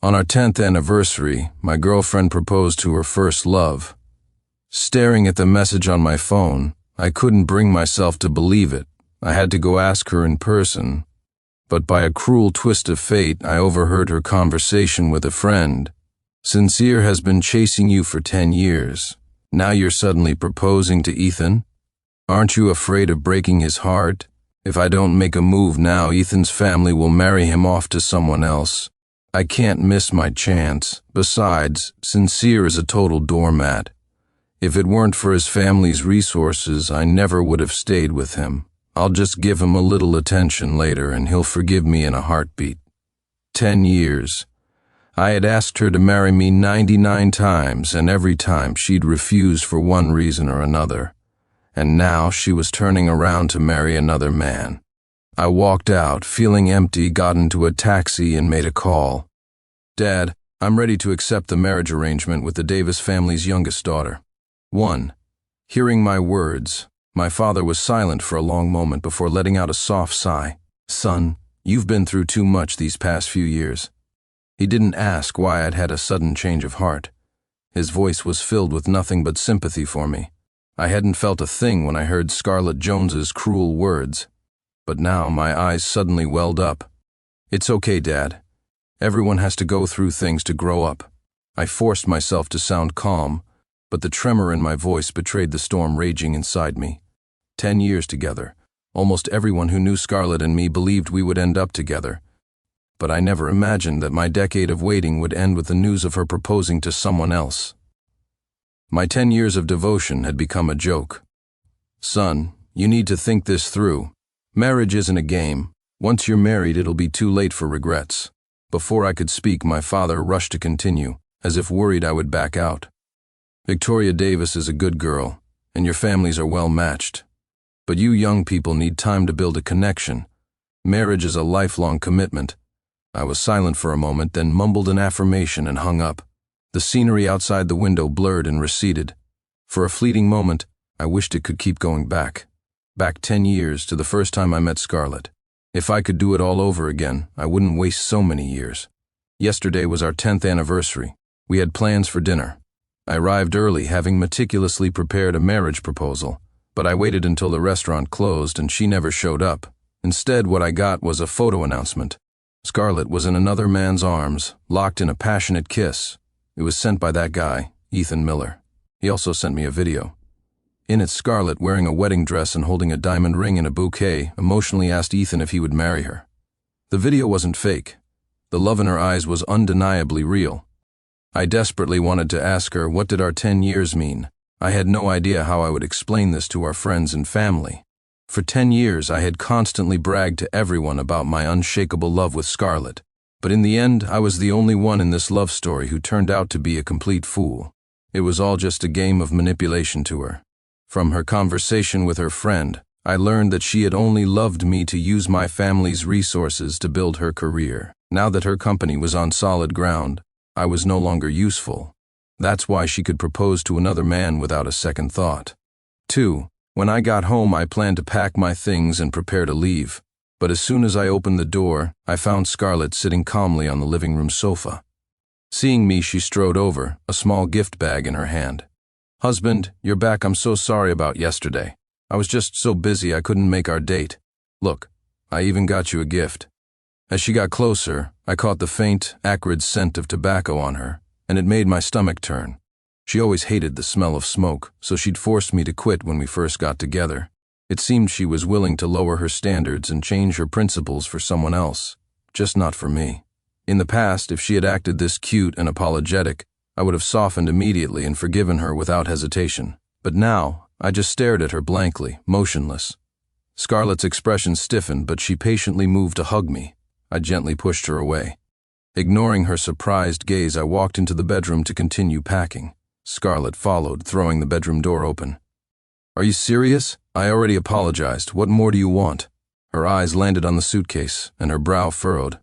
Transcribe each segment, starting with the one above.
On our 10th anniversary, my girlfriend proposed to her first love. Staring at the message on my phone, I couldn't bring myself to believe it. I had to go ask her in person. But by a cruel twist of fate, I overheard her conversation with a friend. "Sincere has been chasing you for 10 years. Now you're suddenly proposing to Ethan? Aren't you afraid of breaking his heart? If I don't make a move now, Ethan's family will marry him off to someone else. I can't miss my chance. Besides, Sincere is a total doormat. If it weren't for his family's resources, I never would have stayed with him. I'll just give him a little attention later and he'll forgive me in a heartbeat." 10 years. I had asked her to marry me 99 times, and every time she'd refused for one reason or another. And now she was turning around to marry another man. I walked out, feeling empty, got into a taxi and made a call. "Dad, I'm ready to accept the marriage arrangement with the Davis family's youngest daughter." 1. Hearing my words, my father was silent for a long moment before letting out a soft sigh. "Son, you've been through too much these past few years." He didn't ask why I'd had a sudden change of heart. His voice was filled with nothing but sympathy for me. I hadn't felt a thing when I heard Scarlett Jones's cruel words. But now my eyes suddenly welled up. "It's okay, Dad. Everyone has to go through things to grow up." I forced myself to sound calm, but the tremor in my voice betrayed the storm raging inside me. 10 years together. Almost everyone who knew Scarlett and me believed we would end up together. But I never imagined that my decade of waiting would end with the news of her proposing to someone else. My 10 years of devotion had become a joke. "Son, you need to think this through. Marriage isn't a game. Once you're married, it'll be too late for regrets." Before I could speak, my father rushed to continue, as if worried I would back out. "Victoria Davis is a good girl, and your families are well matched. But you young people need time to build a connection. Marriage is a lifelong commitment." I was silent for a moment, then mumbled an affirmation and hung up. The scenery outside the window blurred and receded. For a fleeting moment, I wished it could keep going back. Back 10 years to the first time I met Scarlett. If I could do it all over again, I wouldn't waste so many years. Yesterday was our 10th anniversary. We had plans for dinner. I arrived early, having meticulously prepared a marriage proposal, but I waited until the restaurant closed and she never showed up. Instead, what I got was a photo announcement. Scarlett was in another man's arms, locked in a passionate kiss. It was sent by that guy, Ethan Miller. He also sent me a video. In it, Scarlett, wearing a wedding dress and holding a diamond ring and a bouquet, emotionally asked Ethan if he would marry her. The video wasn't fake. The love in her eyes was undeniably real. I desperately wanted to ask her, what did our 10 years mean? I had no idea how I would explain this to our friends and family. For 10 years, I had constantly bragged to everyone about my unshakable love with Scarlett. But in the end, I was the only one in this love story who turned out to be a complete fool. It was all just a game of manipulation to her. From her conversation with her friend, I learned that she had only loved me to use my family's resources to build her career. Now that her company was on solid ground, I was no longer useful. That's why she could propose to another man without a second thought. 2. When I got home, I planned to pack my things and prepare to leave. But as soon as I opened the door, I found Scarlett sitting calmly on the living room sofa. Seeing me, she strode over, a small gift bag in her hand. "Husband, you're back. I'm so sorry about yesterday. I was just so busy I couldn't make our date. Look, I even got you a gift." As she got closer, I caught the faint, acrid scent of tobacco on her, and it made my stomach turn. She always hated the smell of smoke, so she'd forced me to quit when we first got together. It seemed she was willing to lower her standards and change her principles for someone else, just not for me. In the past, if she had acted this cute and apologetic, I would have softened immediately and forgiven her without hesitation. But now, I just stared at her blankly, motionless. Scarlett's expression stiffened, but she patiently moved to hug me. I gently pushed her away. Ignoring her surprised gaze, I walked into the bedroom to continue packing. Scarlett followed, throwing the bedroom door open. "Are you serious? I already apologized. What more do you want?" Her eyes landed on the suitcase, and her brow furrowed.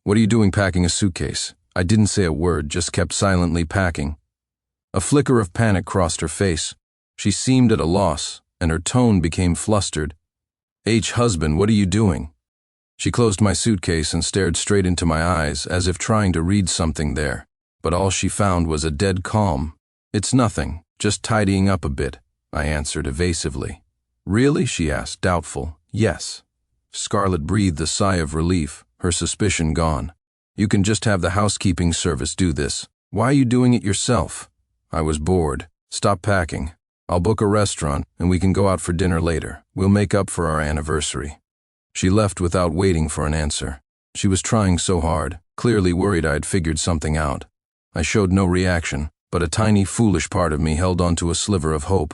"What are you doing packing a suitcase?" I didn't say a word, just kept silently packing. A flicker of panic crossed her face. She seemed at a loss, and her tone became flustered. "Husband, what are you doing?" She closed my suitcase and stared straight into my eyes as if trying to read something there, but all she found was a dead calm. "It's nothing, just tidying up a bit," I answered evasively. "Really?" she asked, doubtful. "Yes." Scarlett breathed a sigh of relief, her suspicion gone. "You can just have the housekeeping service do this. Why are you doing it yourself?" I was bored. "Stop packing. I'll book a restaurant and we can go out for dinner later. We'll make up for our anniversary." She left without waiting for an answer. She was trying so hard, clearly worried I had figured something out. I showed no reaction, but a tiny, foolish part of me held onto a sliver of hope.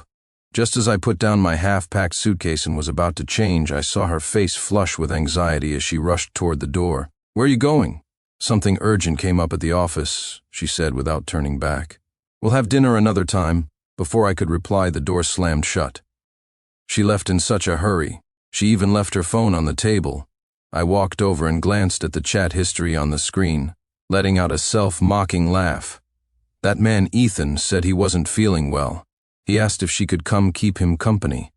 Just as I put down my half-packed suitcase and was about to change, I saw her face flush with anxiety as she rushed toward the door. "Where are you going?" "Something urgent came up at the office," she said without turning back. "We'll have dinner another time." Before I could reply, the door slammed shut. She left in such a hurry. She even left her phone on the table. I walked over and glanced at the chat history on the screen, letting out a self-mocking laugh. That man Ethan said he wasn't feeling well. He asked if she could come keep him company.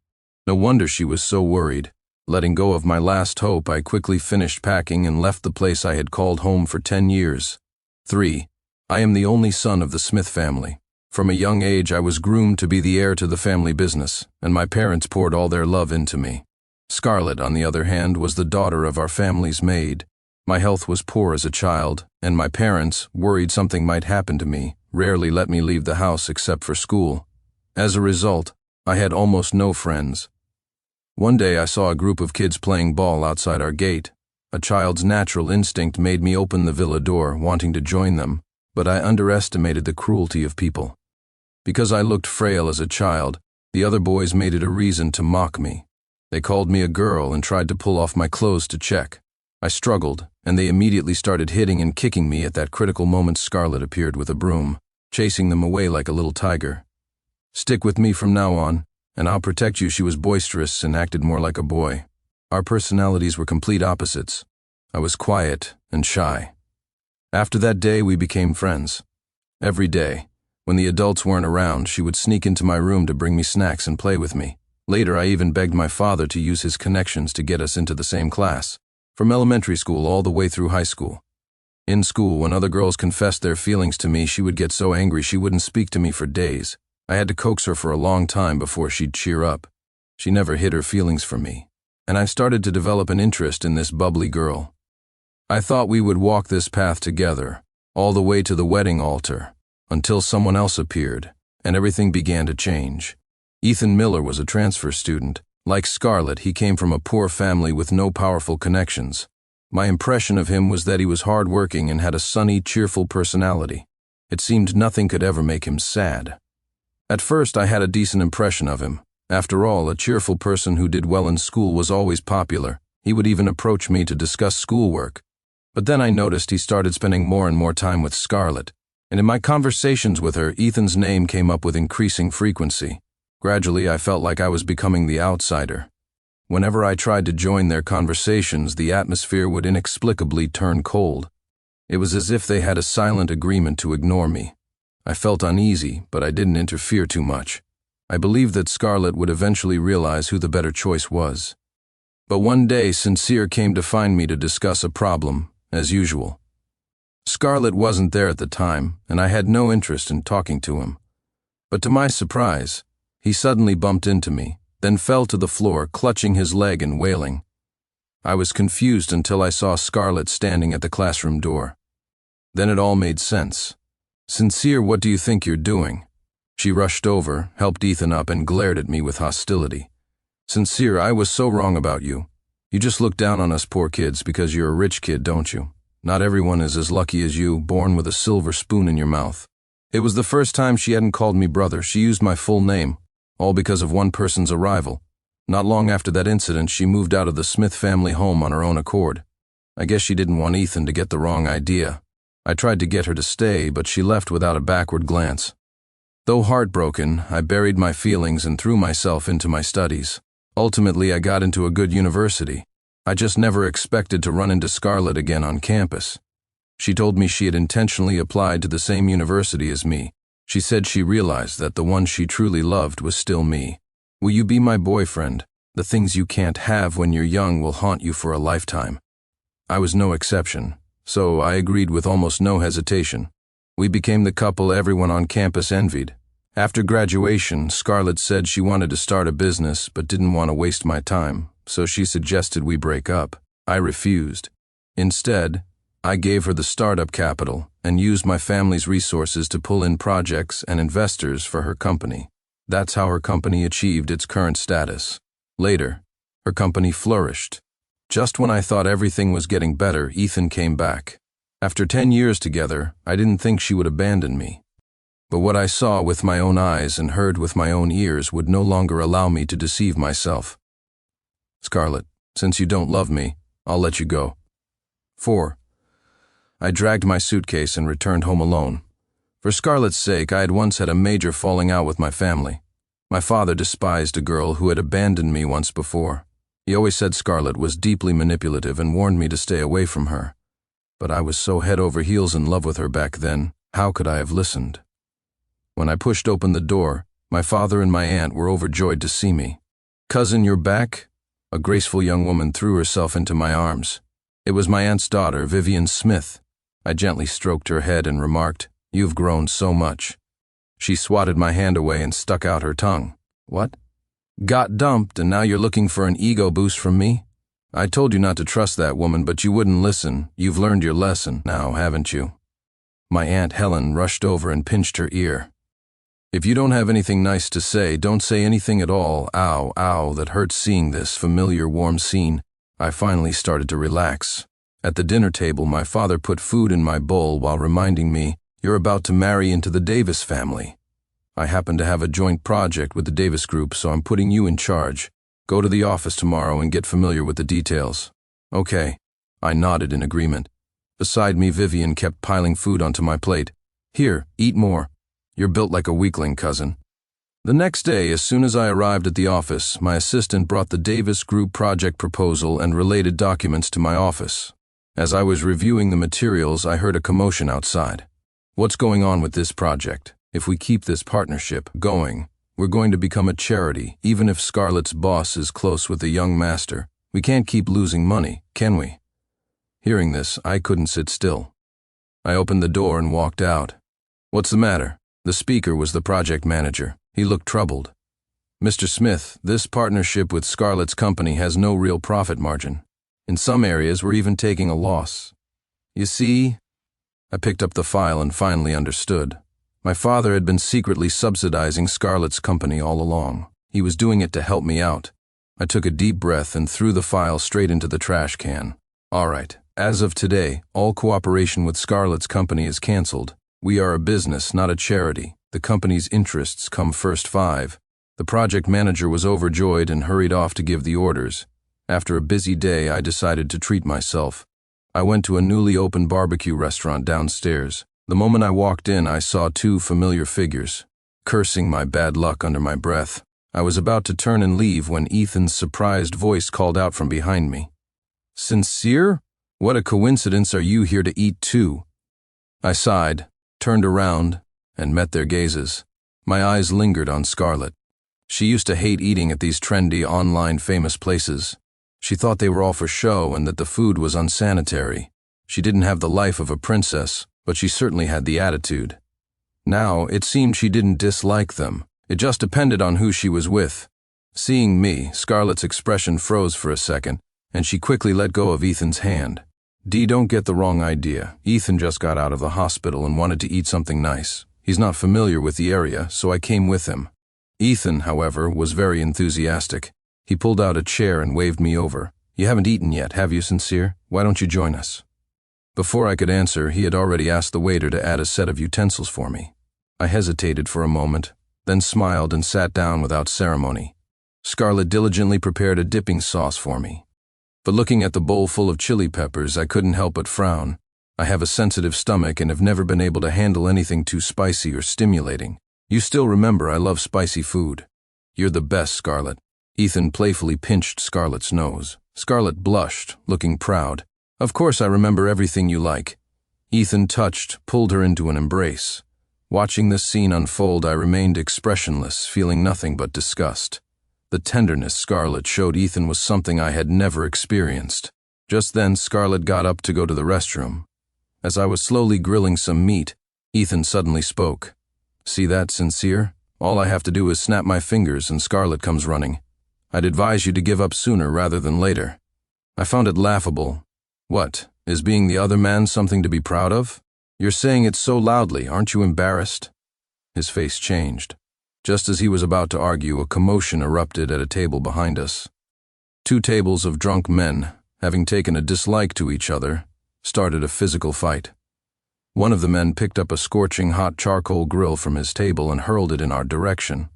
No wonder she was so worried. Letting go of my last hope, I quickly finished packing and left the place I had called home for 10 years. 3. I am the only son of the Smith family. From a young age, I was groomed to be the heir to the family business, and my parents poured all their love into me. Scarlett, on the other hand, was the daughter of our family's maid. My health was poor as a child, and my parents, worried something might happen to me, rarely let me leave the house except for school. As a result, I had almost no friends. One day I saw a group of kids playing ball outside our gate. A child's natural instinct made me open the villa door, wanting to join them, but I underestimated the cruelty of people. Because I looked frail as a child, the other boys made it a reason to mock me. They called me a girl and tried to pull off my clothes to check. I struggled, and they immediately started hitting and kicking me. At that critical moment, Scarlett appeared with a broom, chasing them away like a little tiger. "Stick with me from now on, and I'll protect you." She was boisterous and acted more like a boy. Our personalities were complete opposites. I was quiet and shy. After that day, we became friends. Every day, when the adults weren't around, she would sneak into my room to bring me snacks and play with me. Later, I even begged my father to use his connections to get us into the same class, from elementary school all the way through high school. In school, when other girls confessed their feelings to me, she would get so angry she wouldn't speak to me for days. I had to coax her for a long time before she'd cheer up. She never hid her feelings for me, and I started to develop an interest in this bubbly girl. I thought we would walk this path together, all the way to the wedding altar, until someone else appeared, and everything began to change. Ethan Miller was a transfer student. Like Scarlett, he came from a poor family with no powerful connections. My impression of him was that he was hardworking and had a sunny, cheerful personality. It seemed nothing could ever make him sad. At first, I had a decent impression of him. After all, a cheerful person who did well in school was always popular. He would even approach me to discuss schoolwork. But then I noticed he started spending more and more time with Scarlett, and in my conversations with her, Ethan's name came up with increasing frequency. Gradually, I felt like I was becoming the outsider. Whenever I tried to join their conversations, the atmosphere would inexplicably turn cold. It was as if they had a silent agreement to ignore me. I felt uneasy, but I didn't interfere too much. I believed that Scarlett would eventually realize who the better choice was. But one day, Sincere came to find me to discuss a problem, as usual. Scarlett wasn't there at the time, and I had no interest in talking to him. But to my surprise, he suddenly bumped into me, then fell to the floor, clutching his leg and wailing. I was confused until I saw Scarlett standing at the classroom door. Then it all made sense. "Sincere, what do you think you're doing?" She rushed over, helped Ethan up, and glared at me with hostility. "Sincere, I was so wrong about you. You just look down on us poor kids because you're a rich kid, don't you? Not everyone is as lucky as you, born with a silver spoon in your mouth." It was the first time she hadn't called me brother. She used my full name, all because of one person's arrival. Not long after that incident, she moved out of the Smith family home on her own accord. I guess she didn't want Ethan to get the wrong idea. I tried to get her to stay, but she left without a backward glance. Though heartbroken, I buried my feelings and threw myself into my studies. Ultimately, I got into a good university. I just never expected to run into Scarlett again on campus. She told me she had intentionally applied to the same university as me. She said she realized that the one she truly loved was still me. "Will you be my boyfriend? The things you can't have when you're young will haunt you for a lifetime." I was no exception, so I agreed with almost no hesitation. We became the couple everyone on campus envied. After graduation, Scarlett said she wanted to start a business but didn't want to waste my time, so she suggested we break up. I refused. Instead, I gave her the startup capital and used my family's resources to pull in projects and investors for her company. That's how her company achieved its current status. Later, her company flourished. Just when I thought everything was getting better, Ethan came back. After 10 years together, I didn't think she would abandon me. But what I saw with my own eyes and heard with my own ears would no longer allow me to deceive myself. Scarlett, since you don't love me, I'll let you go. 4. I dragged my suitcase and returned home alone. For Scarlett's sake, I had once had a major falling out with my family. My father despised a girl who had abandoned me once before. He always said Scarlett was deeply manipulative and warned me to stay away from her. But I was so head over heels in love with her back then, how could I have listened? When I pushed open the door, my father and my aunt were overjoyed to see me. "Cousin, you're back?" A graceful young woman threw herself into my arms. It was my aunt's daughter, Vivian Smith. I gently stroked her head and remarked, "You've grown so much." She swatted my hand away and stuck out her tongue. "What? Got dumped and now you're looking for an ego boost from me? I told you not to trust that woman, but you wouldn't listen. You've learned your lesson now, haven't you?" My Aunt Helen rushed over and pinched her ear. "If you don't have anything nice to say, don't say anything at all. Ow, ow, that hurts seeing this familiar warm scene." I finally started to relax. At the dinner table, my father put food in my bowl while reminding me, "You're about to marry into the Davis family. I happen to have a joint project with the Davis Group, so I'm putting you in charge. Go to the office tomorrow and get familiar with the details." "Okay." I nodded in agreement. Beside me, Vivian kept piling food onto my plate. "Here, eat more. You're built like a weakling, cousin." The next day, as soon as I arrived at the office, my assistant brought the Davis Group project proposal and related documents to my office. As I was reviewing the materials, I heard a commotion outside. "What's going on with this project? If we keep this partnership going, we're going to become a charity, even if Scarlett's boss is close with the young master. We can't keep losing money, can we?" Hearing this, I couldn't sit still. I opened the door and walked out. "What's the matter?" The speaker was the project manager. He looked troubled. "Mr. Smith, this partnership with Scarlett's company has no real profit margin. In some areas, we're even taking a loss. You see?" I picked up the file and finally understood. My father had been secretly subsidizing Scarlett's company all along. He was doing it to help me out. I took a deep breath and threw the file straight into the trash can. "All right, as of today, all cooperation with Scarlett's company is canceled. We are a business, not a charity. The company's interests come first. 5. The project manager was overjoyed and hurried off to give the orders. After a busy day, I decided to treat myself. I went to a newly opened barbecue restaurant downstairs. The moment I walked in, I saw 2 familiar figures. Cursing my bad luck under my breath, I was about to turn and leave when Ethan's surprised voice called out from behind me. "Sincere? What a coincidence, are you here to eat too?" I sighed, turned around, and met their gazes. My eyes lingered on Scarlett. She used to hate eating at these trendy, online famous places. She thought they were all for show and that the food was unsanitary. She didn't have the life of a princess, but she certainly had the attitude. Now, it seemed she didn't dislike them. It just depended on who she was with. Seeing me, Scarlett's expression froze for a second, and she quickly let go of Ethan's hand. "Dee, don't get the wrong idea. Ethan just got out of the hospital and wanted to eat something nice. He's not familiar with the area, so I came with him." Ethan, however, was very enthusiastic. He pulled out a chair and waved me over. "You haven't eaten yet, have you, Sincere? Why don't you join us?" Before I could answer, he had already asked the waiter to add a set of utensils for me. I hesitated for a moment, then smiled and sat down without ceremony. Scarlett diligently prepared a dipping sauce for me. But looking at the bowl full of chili peppers, I couldn't help but frown. I have a sensitive stomach and have never been able to handle anything too spicy or stimulating. "You still remember I love spicy food." "You're the best, Scarlett." Ethan playfully pinched Scarlett's nose. Scarlett blushed, looking proud. "Of course I remember everything you like." Ethan pulled her into an embrace. Watching this scene unfold, I remained expressionless, feeling nothing but disgust. The tenderness Scarlett showed Ethan was something I had never experienced. Just then, Scarlett got up to go to the restroom. As I was slowly grilling some meat, Ethan suddenly spoke. "See that, Sincere? All I have to do is snap my fingers and Scarlett comes running. I'd advise you to give up sooner rather than later." I found it laughable. What, is being the other man something to be proud of? You're saying it so loudly, aren't you embarrassed? His face changed. Just as he was about to argue, a commotion erupted at a table behind us. 2 tables of drunk men, having taken a dislike to each other, started a physical fight. One of the men picked up a scorching hot charcoal grill from his table and hurled it in our direction.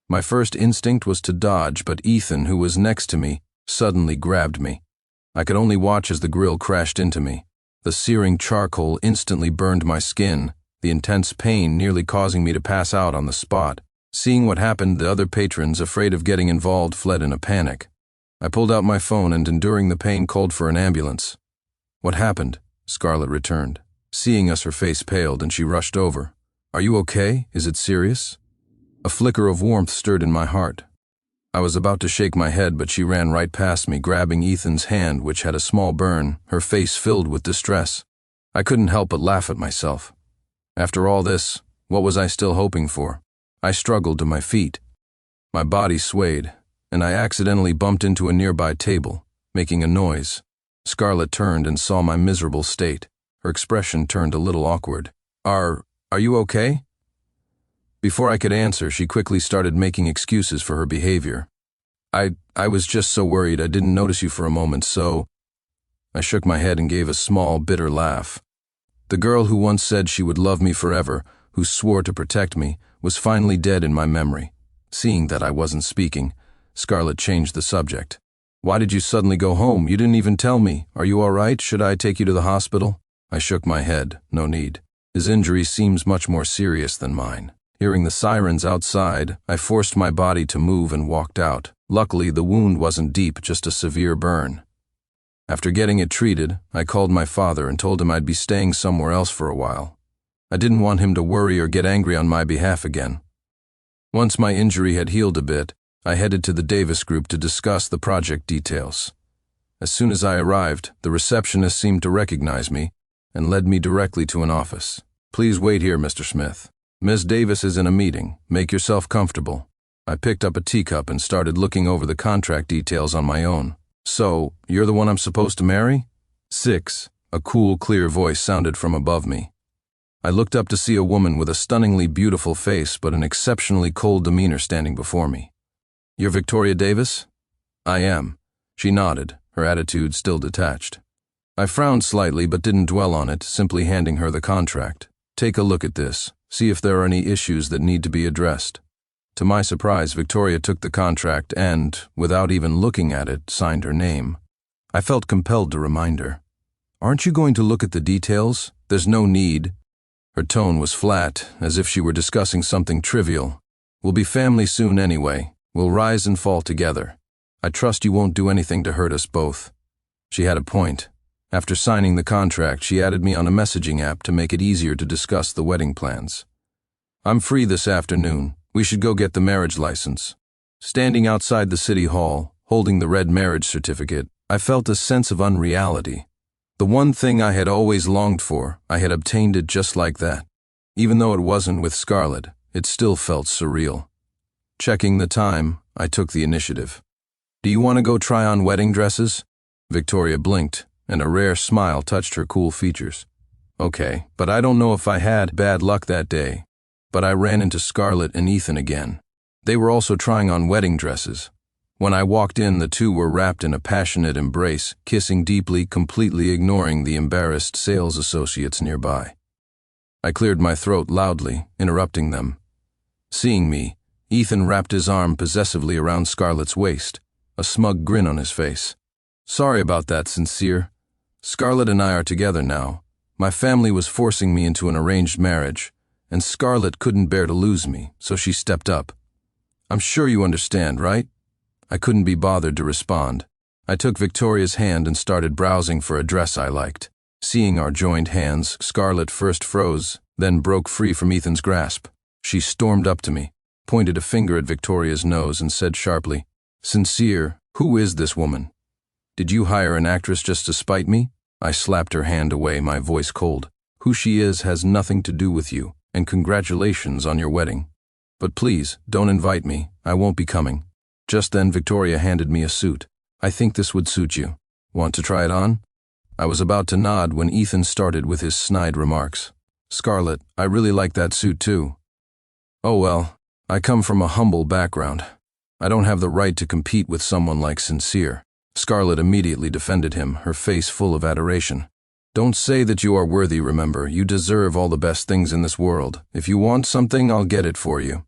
My first instinct was to dodge, but Ethan, who was next to me, suddenly grabbed me. I could only watch as the grill crashed into me. The searing charcoal instantly burned my skin, the intense pain nearly causing me to pass out on the spot. Seeing what happened, the other patrons, afraid of getting involved, fled in a panic. I pulled out my phone and, enduring the pain, called for an ambulance. "What happened?" Scarlett returned. Seeing us, her face paled and she rushed over. "Are you okay? Is it serious?" A flicker of warmth stirred in my heart. I was about to shake my head, but she ran right past me, grabbing Ethan's hand, which had a small burn, her face filled with distress. I couldn't help but laugh at myself. After all this, what was I still hoping for? I struggled to my feet. My body swayed, and I accidentally bumped into a nearby table, making a noise. Scarlett turned and saw my miserable state. Her expression turned a little awkward. Are you okay?" Before I could answer, she quickly started making excuses for her behavior. I was just so worried I didn't notice you for a moment, so..." I shook my head and gave a small, bitter laugh. The girl who once said she would love me forever, who swore to protect me, was finally dead in my memory. Seeing that I wasn't speaking, Scarlett changed the subject. "Why did you suddenly go home? You didn't even tell me. Are you all right? Should I take you to the hospital?" I shook my head. No need. His injury seems much more serious than mine. Hearing the sirens outside, I forced my body to move and walked out. Luckily, the wound wasn't deep, just a severe burn. After getting it treated, I called my father and told him I'd be staying somewhere else for a while. I didn't want him to worry or get angry on my behalf again. Once my injury had healed a bit, I headed to the Davis group to discuss the project details. As soon as I arrived, the receptionist seemed to recognize me and led me directly to an office. "Please wait here, Mr. Smith. Miss Davis is in a meeting. Make yourself comfortable." I picked up a teacup and started looking over the contract details on my own. "So, you're the one I'm supposed to marry?" 6. A cool, clear voice sounded from above me. I looked up to see a woman with a stunningly beautiful face but an exceptionally cold demeanor standing before me. "You're Victoria Davis?" "I am." She nodded, her attitude still detached. I frowned slightly but didn't dwell on it, simply handing her the contract. "Take a look at this. See if there are any issues that need to be addressed." To my surprise, Victoria took the contract and, without even looking at it, signed her name. I felt compelled to remind her. "Aren't you going to look at the details? There's no need." Her tone was flat, as if she were discussing something trivial. "We'll be family soon anyway. We'll rise and fall together. I trust you won't do anything to hurt us both." She had a point. After signing the contract, she added me on a messaging app to make it easier to discuss the wedding plans. "I'm free this afternoon. We should go get the marriage license." Standing outside the city hall, holding the red marriage certificate, I felt a sense of unreality. The one thing I had always longed for, I had obtained it just like that. Even though it wasn't with Scarlett, it still felt surreal. Checking the time, I took the initiative. "Do you want to go try on wedding dresses?" Victoria blinked, and a rare smile touched her cool features. "Okay, but I don't know if I had bad luck that day. But I ran into Scarlett and Ethan again. They were also trying on wedding dresses. When I walked in, the two were wrapped in a passionate embrace, kissing deeply, completely ignoring the embarrassed sales associates nearby. I cleared my throat loudly, interrupting them. Seeing me, Ethan wrapped his arm possessively around Scarlett's waist, a smug grin on his face. "Sorry about that, Sincere. Scarlett and I are together now. My family was forcing me into an arranged marriage, and Scarlett couldn't bear to lose me, so she stepped up. I'm sure you understand, right?" I couldn't be bothered to respond. I took Victoria's hand and started browsing for a dress I liked. Seeing our joined hands, Scarlett first froze, then broke free from Ethan's grasp. She stormed up to me, pointed a finger at Victoria's nose, and said sharply, "Sincere, who is this woman?" Did you hire an actress just to spite me? I slapped her hand away, my voice cold. Who she is has nothing to do with you, and congratulations on your wedding. But please, don't invite me, I won't be coming. Just then Victoria handed me a suit. I think this would suit you. Want to try it on? I was about to nod when Ethan started with his snide remarks. Scarlett, I really like that suit too. Oh well, I come from a humble background. I don't have the right to compete with someone like Sincere. Scarlett immediately defended him, her face full of adoration. Don't say that you are worthy, remember. You deserve all the best things in this world. If you want something, I'll get it for you.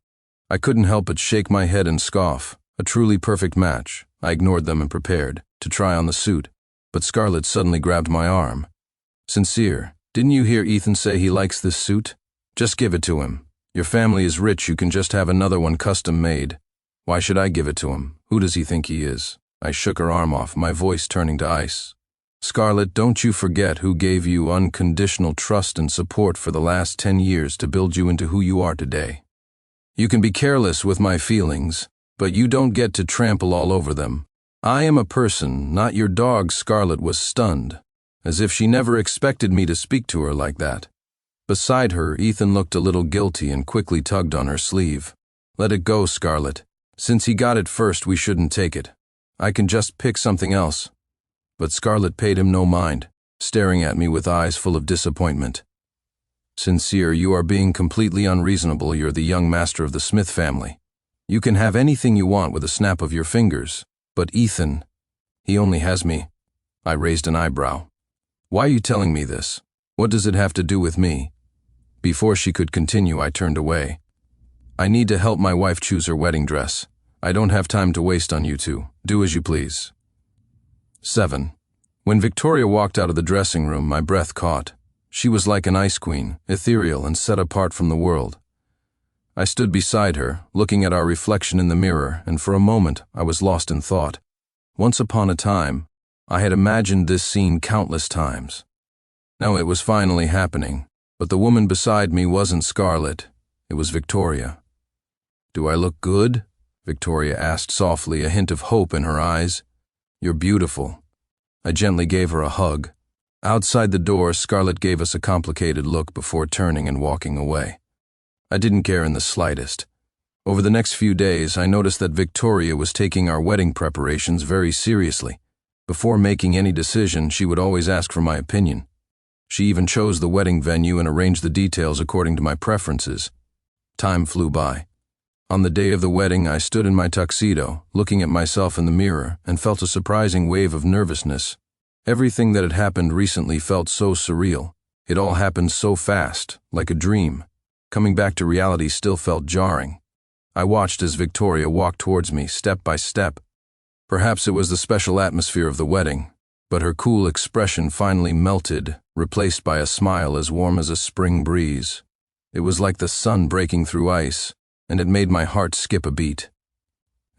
I couldn't help but shake my head and scoff. A truly perfect match. I ignored them and prepared to try on the suit. But Scarlett suddenly grabbed my arm. Sincere, didn't you hear Ethan say he likes this suit? Just give it to him. Your family is rich, you can just have another one custom made. Why should I give it to him? Who does he think he is? I shook her arm off, my voice turning to ice. Scarlett, don't you forget who gave you unconditional trust and support for the last 10 years to build you into who you are today. You can be careless with my feelings, but you don't get to trample all over them. I am a person, not your dog. Scarlett was stunned, as if she never expected me to speak to her like that. Beside her, Ethan looked a little guilty and quickly tugged on her sleeve. Let it go, Scarlett. Since he got it first, we shouldn't take it. I can just pick something else. But Scarlett paid him no mind, staring at me with eyes full of disappointment. Sincere, you are being completely unreasonable. You're the young master of the Smith family. You can have anything you want with a snap of your fingers. But Ethan, he only has me. I raised an eyebrow. Why are you telling me this? What does it have to do with me? Before she could continue, I turned away. I need to help my wife choose her wedding dress. I don't have time to waste on you two. Do as you please. 7. When Victoria walked out of the dressing room, my breath caught. She was like an ice queen, ethereal and set apart from the world. I stood beside her, looking at our reflection in the mirror, and for a moment I was lost in thought. Once upon a time, I had imagined this scene countless times. Now it was finally happening, but the woman beside me wasn't Scarlett, it was Victoria. Do I look good? Victoria asked softly, a hint of hope in her eyes. You're beautiful. I gently gave her a hug. Outside the door, Scarlett gave us a complicated look before turning and walking away. I didn't care in the slightest. Over the next few days, I noticed that Victoria was taking our wedding preparations very seriously. Before making any decision, she would always ask for my opinion. She even chose the wedding venue and arranged the details according to my preferences. Time flew by. On the day of the wedding, I stood in my tuxedo, looking at myself in the mirror, and felt a surprising wave of nervousness. Everything that had happened recently felt so surreal. It all happened so fast, like a dream. Coming back to reality still felt jarring. I watched as Victoria walked towards me, step by step. Perhaps it was the special atmosphere of the wedding, but her cool expression finally melted, replaced by a smile as warm as a spring breeze. It was like the sun breaking through ice, and it made my heart skip a beat.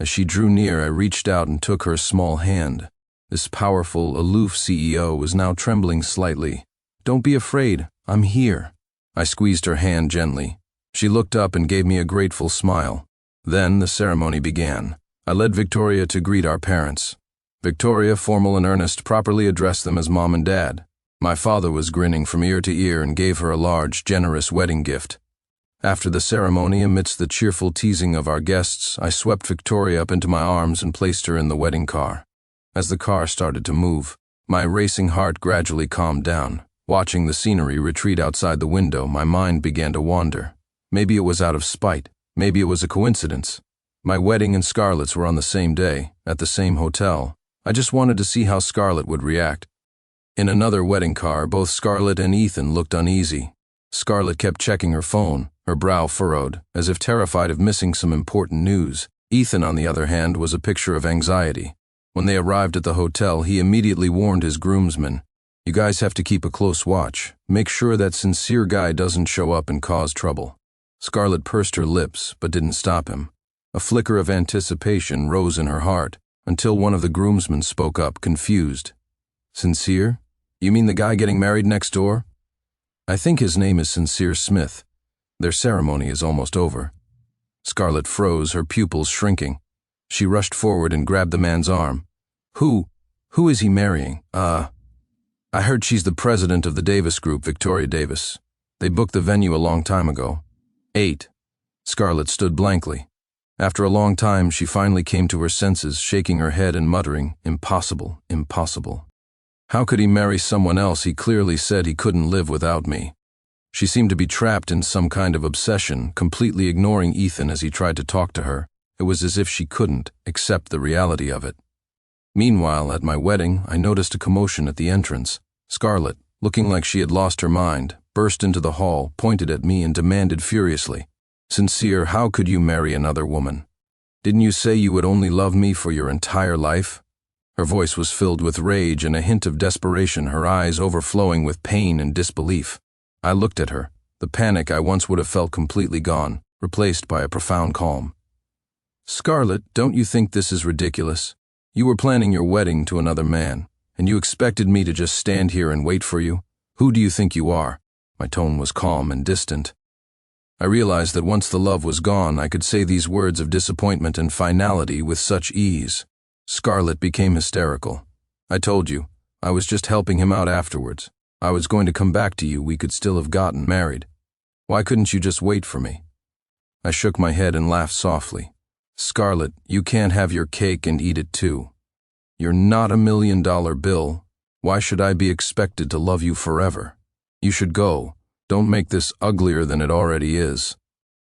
As she drew near, I reached out and took her small hand. This powerful, aloof CEO was now trembling slightly. Don't be afraid, I'm here. I squeezed her hand gently. She looked up and gave me a grateful smile. Then the ceremony began. I led Victoria to greet our parents. Victoria, formal and earnest, properly addressed them as Mom and Dad. My father was grinning from ear to ear and gave her a large, generous wedding gift. After the ceremony, amidst the cheerful teasing of our guests, I swept Victoria up into my arms and placed her in the wedding car. As the car started to move, my racing heart gradually calmed down. Watching the scenery retreat outside the window, my mind began to wander. Maybe it was out of spite. Maybe it was a coincidence. My wedding and Scarlett's were on the same day, at the same hotel. I just wanted to see how Scarlett would react. In another wedding car, both Scarlett and Ethan looked uneasy. Scarlett kept checking her phone, her brow furrowed, as if terrified of missing some important news. Ethan, on the other hand, was a picture of anxiety. When they arrived at the hotel, he immediately warned his groomsmen, "You guys have to keep a close watch. Make sure that Sincere guy doesn't show up and cause trouble." Scarlett pursed her lips, but didn't stop him. A flicker of anticipation rose in her heart, until one of the groomsmen spoke up, confused. "Sincere? You mean the guy getting married next door?" "I think his name is Sincere Smith. Their ceremony is almost over." Scarlett froze, her pupils shrinking. She rushed forward and grabbed the man's arm. Who Who is he marrying? I heard she's the president of the Davis Group, Victoria Davis. They booked the venue a long time ago. 8. Scarlett stood blankly. After a long time, she finally came to her senses, shaking her head and muttering, "Impossible, impossible. How could he marry someone else? He clearly said he couldn't live without me." She seemed to be trapped in some kind of obsession, completely ignoring Ethan as he tried to talk to her. It was as if she couldn't accept the reality of it. Meanwhile, at my wedding, I noticed a commotion at the entrance. Scarlett, looking like she had lost her mind, burst into the hall, pointed at me, and demanded furiously, "Sincere, how could you marry another woman? Didn't you say you would only love me for your entire life?" Her voice was filled with rage and a hint of desperation, her eyes overflowing with pain and disbelief. I looked at her, the panic I once would have felt completely gone, replaced by a profound calm. "Scarlett, don't you think this is ridiculous? You were planning your wedding to another man, and you expected me to just stand here and wait for you? Who do you think you are?" My tone was calm and distant. I realized that once the love was gone, I could say these words of disappointment and finality with such ease. Scarlett became hysterical. "I told you, I was just helping him out afterwards. I was going to come back to you, we could still have gotten married. Why couldn't you just wait for me?" I shook my head and laughed softly. "Scarlett, you can't have your cake and eat it too. You're not $1 million bill. Why should I be expected to love you forever? You should go. Don't make this uglier than it already is."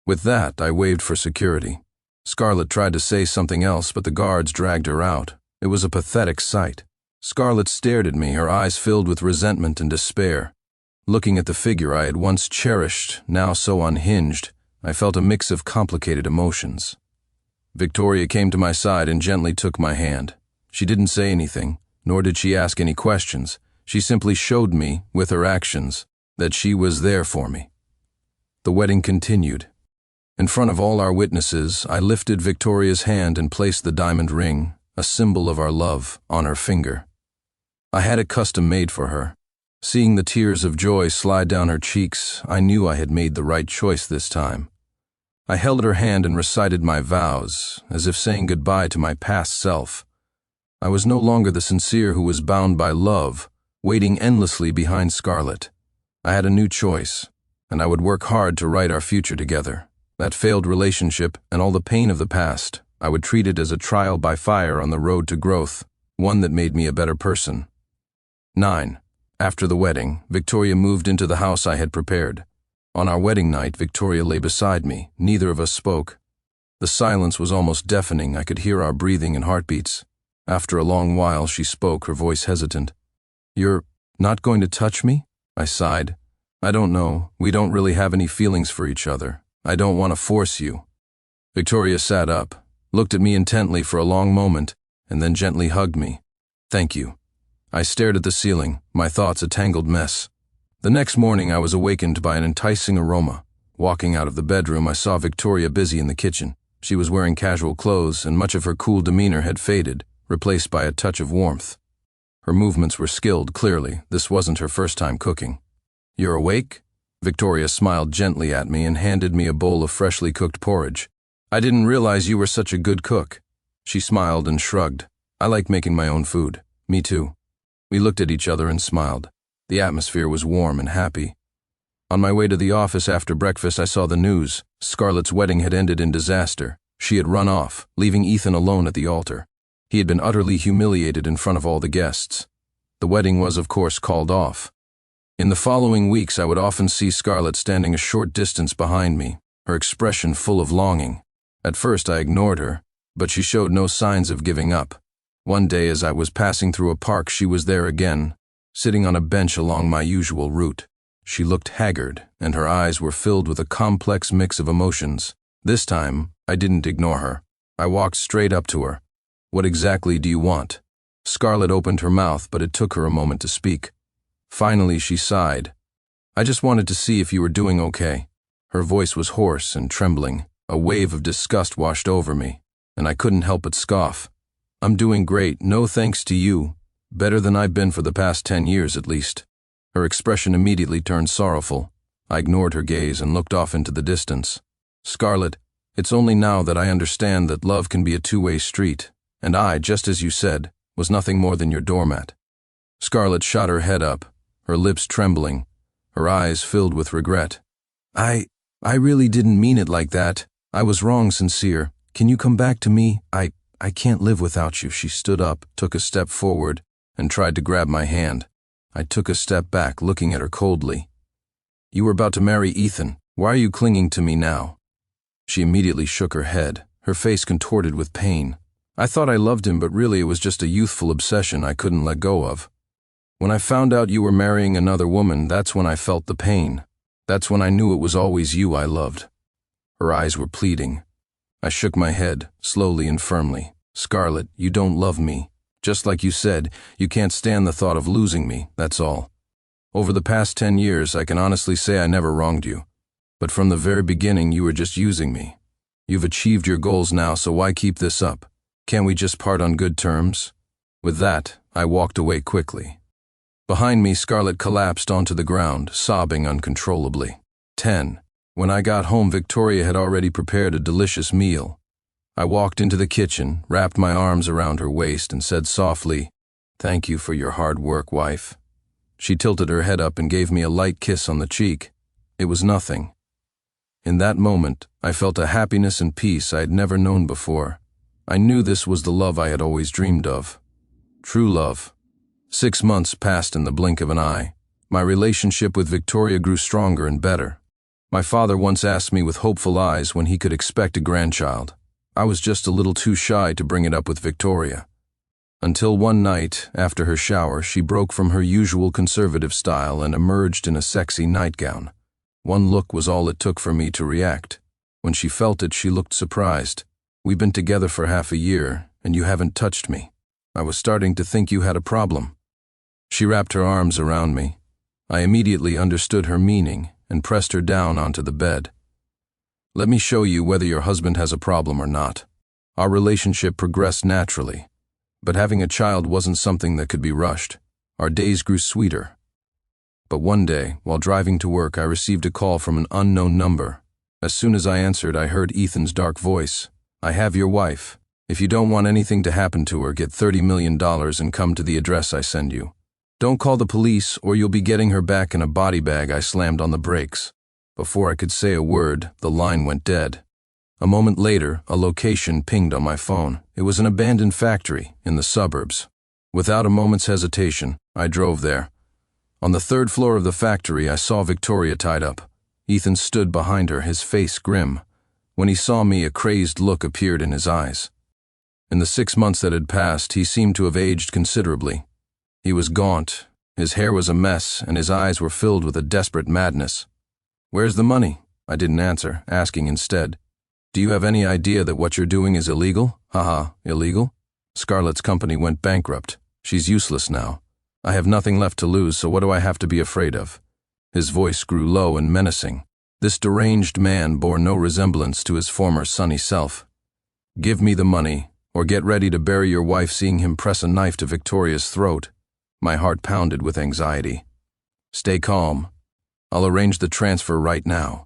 With that, I waved for security. Scarlett tried to say something else, but the guards dragged her out. It was a pathetic sight. Scarlett stared at me, her eyes filled with resentment and despair. Looking at the figure I had once cherished, now so unhinged, I felt a mix of complicated emotions. Victoria came to my side and gently took my hand. She didn't say anything, nor did she ask any questions. She simply showed me, with her actions, that she was there for me. The wedding continued. In front of all our witnesses, I lifted Victoria's hand and placed the diamond ring, a symbol of our love, on her finger. I had it custom made for her. Seeing the tears of joy slide down her cheeks, I knew I had made the right choice this time. I held her hand and recited my vows, as if saying goodbye to my past self. I was no longer the Sincere who was bound by love, waiting endlessly behind Scarlett. I had a new choice, and I would work hard to write our future together. That failed relationship and all the pain of the past, I would treat it as a trial by fire on the road to growth, one that made me a better person. 9. After the wedding, Victoria moved into the house I had prepared. On our wedding night, Victoria lay beside me. Neither of us spoke. The silence was almost deafening. I could hear our breathing and heartbeats. After a long while, she spoke, her voice hesitant. "You're not going to touch me?" I sighed. "I don't know. We don't really have any feelings for each other. I don't want to force you." Victoria sat up, looked at me intently for a long moment, and then gently hugged me. "Thank you." I stared at the ceiling, my thoughts a tangled mess. The next morning I was awakened by an enticing aroma. Walking out of the bedroom, I saw Victoria busy in the kitchen. She was wearing casual clothes, and much of her cool demeanor had faded, replaced by a touch of warmth. Her movements were skilled, clearly. This wasn't her first time cooking. "You're awake?" Victoria smiled gently at me and handed me a bowl of freshly cooked porridge. "I didn't realize you were such a good cook." She smiled and shrugged. "I like making my own food." "Me too." We looked at each other and smiled. The atmosphere was warm and happy. On my way to the office after breakfast, I saw the news. Scarlett's wedding had ended in disaster. She had run off, leaving Ethan alone at the altar. He had been utterly humiliated in front of all the guests. The wedding was, of course, called off. In the following weeks, I would often see Scarlett standing a short distance behind me, her expression full of longing. At first, I ignored her, but she showed no signs of giving up. One day, as I was passing through a park, she was there again, sitting on a bench along my usual route. She looked haggard, and her eyes were filled with a complex mix of emotions. This time, I didn't ignore her. I walked straight up to her. "What exactly do you want?" Scarlett opened her mouth, but it took her a moment to speak. Finally, she sighed. "I just wanted to see if you were doing okay." Her voice was hoarse and trembling. A wave of disgust washed over me, and I couldn't help but scoff. "I'm doing great, no thanks to you. Better than I've been for the past 10 years at least." Her expression immediately turned sorrowful. I ignored her gaze and looked off into the distance. "Scarlett, it's only now that I understand that love can be a two-way street. And I, just as you said, was nothing more than your doormat. Scarlett shot her head up, her lips trembling, her eyes filled with regret. I really didn't mean it like that. I was wrong, Sincere. Can you come back to me? I can't live without you." She stood up, took a step forward, and tried to grab my hand. I took a step back, looking at her coldly. "You were about to marry Ethan. Why are you clinging to me now?" She immediately shook her head, her face contorted with pain. "I thought I loved him, but really it was just a youthful obsession I couldn't let go of. When I found out you were marrying another woman, that's when I felt the pain. That's when I knew it was always you I loved." Her eyes were pleading. I shook my head, slowly and firmly. "Scarlett, you don't love me. Just like you said, you can't stand the thought of losing me, that's all. Over the past 10 years, I can honestly say I never wronged you. But from the very beginning, you were just using me. You've achieved your goals now, so why keep this up? Can't we just part on good terms?" With that, I walked away quickly. Behind me, Scarlett collapsed onto the ground, sobbing uncontrollably. 10. When I got home, Victoria had already prepared a delicious meal. I walked into the kitchen, wrapped my arms around her waist, and said softly, "Thank you for your hard work, wife." She tilted her head up and gave me a light kiss on the cheek. It was nothing. In that moment, I felt a happiness and peace I had never known before. I knew this was the love I had always dreamed of. True love. 6 months passed in the blink of an eye. My relationship with Victoria grew stronger and better. My father once asked me with hopeful eyes when he could expect a grandchild. I was just a little too shy to bring it up with Victoria. Until one night, after her shower, she broke from her usual conservative style and emerged in a sexy nightgown. One look was all it took for me to react. When she felt it, she looked surprised. "We've been together for half a year, and you haven't touched me. I was starting to think you had a problem." She wrapped her arms around me. I immediately understood her meaning and pressed her down onto the bed. "Let me show you whether your husband has a problem or not." Our relationship progressed naturally, but having a child wasn't something that could be rushed. Our days grew sweeter. But one day, while driving to work, I received a call from an unknown number. As soon as I answered, I heard Ethan's dark voice. "I have your wife. If you don't want anything to happen to her, get $30 million and come to the address I send you. Don't call the police or you'll be getting her back in a body bag." I slammed on the brakes. Before I could say a word, the line went dead. A moment later, a location pinged on my phone. It was an abandoned factory in the suburbs. Without a moment's hesitation, I drove there. On the 3rd floor of the factory, I saw Victoria tied up. Ethan stood behind her, his face grim. When he saw me, a crazed look appeared in his eyes. In the 6 months that had passed, he seemed to have aged considerably. He was gaunt, his hair was a mess, and his eyes were filled with a desperate madness. "Where's the money?" I didn't answer, asking instead, "Do you have any idea that what you're doing is illegal?" "Haha, illegal? Scarlett's company went bankrupt. She's useless now. I have nothing left to lose, so what do I have to be afraid of?" His voice grew low and menacing. This deranged man bore no resemblance to his former sunny self. "Give me the money, or get ready to bury your wife," seeing him press a knife to Victoria's throat. My heart pounded with anxiety. "Stay calm. I'll arrange the transfer right now."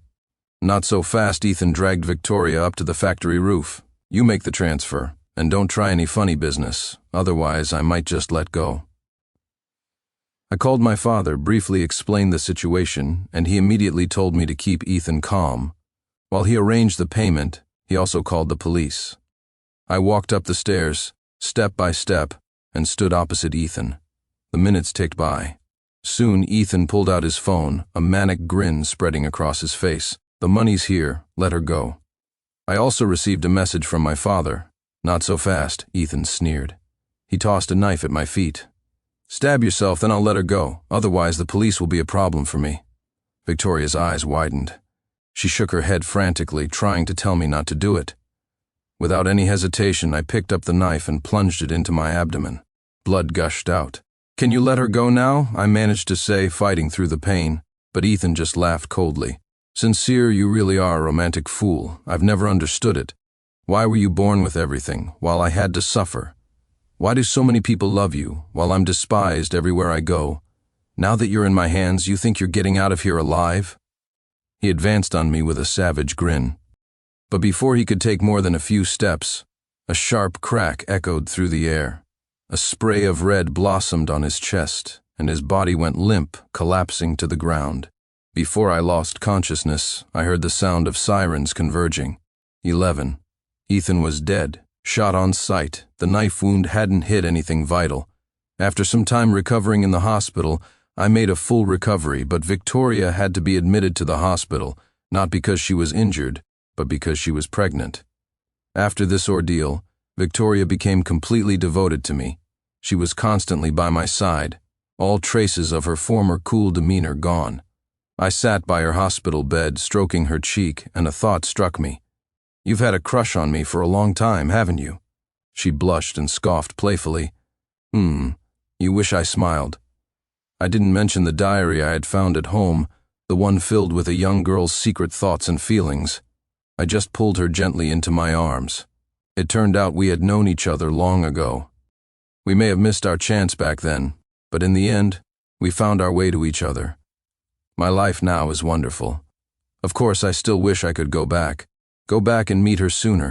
"Not so fast." Ethan dragged Victoria up to the factory roof. "You make the transfer, and don't try any funny business, otherwise I might just let go." I called my father, briefly explained the situation, and he immediately told me to keep Ethan calm. While he arranged the payment, he also called the police. I walked up the stairs, step by step, and stood opposite Ethan. The minutes ticked by. Soon Ethan pulled out his phone, a manic grin spreading across his face. "The money's here, let her go." I also received a message from my father. "Not so fast," Ethan sneered. He tossed a knife at my feet. "Stab yourself, then I'll let her go. Otherwise the police will be a problem for me." Victoria's eyes widened. She shook her head frantically, trying to tell me not to do it. Without any hesitation, I picked up the knife and plunged it into my abdomen. Blood gushed out. "Can you let her go now?" I managed to say, fighting through the pain, but Ethan just laughed coldly. "Sincere, you really are a romantic fool. I've never understood it. Why were you born with everything, while I had to suffer? Why do so many people love you, while I'm despised everywhere I go? Now that you're in my hands, you think you're getting out of here alive?" He advanced on me with a savage grin. But before he could take more than a few steps, a sharp crack echoed through the air. A spray of red blossomed on his chest, and his body went limp, collapsing to the ground. Before I lost consciousness, I heard the sound of sirens converging. 11. Ethan was dead, shot on sight. The knife wound hadn't hit anything vital. After some time recovering in the hospital, I made a full recovery, but Victoria had to be admitted to the hospital, not because she was injured, but because she was pregnant. After this ordeal, Victoria became completely devoted to me. She was constantly by my side, all traces of her former cool demeanor gone. I sat by her hospital bed, stroking her cheek, and a thought struck me. "You've had a crush on me for a long time, haven't you?" She blushed and scoffed playfully. You wish I smiled. I didn't mention the diary I had found at home, the one filled with a young girl's secret thoughts and feelings. I just pulled her gently into my arms. It turned out we had known each other long ago. We may have missed our chance back then, but in the end, we found our way to each other. My life now is wonderful. Of course, I still wish I could go back and meet her sooner.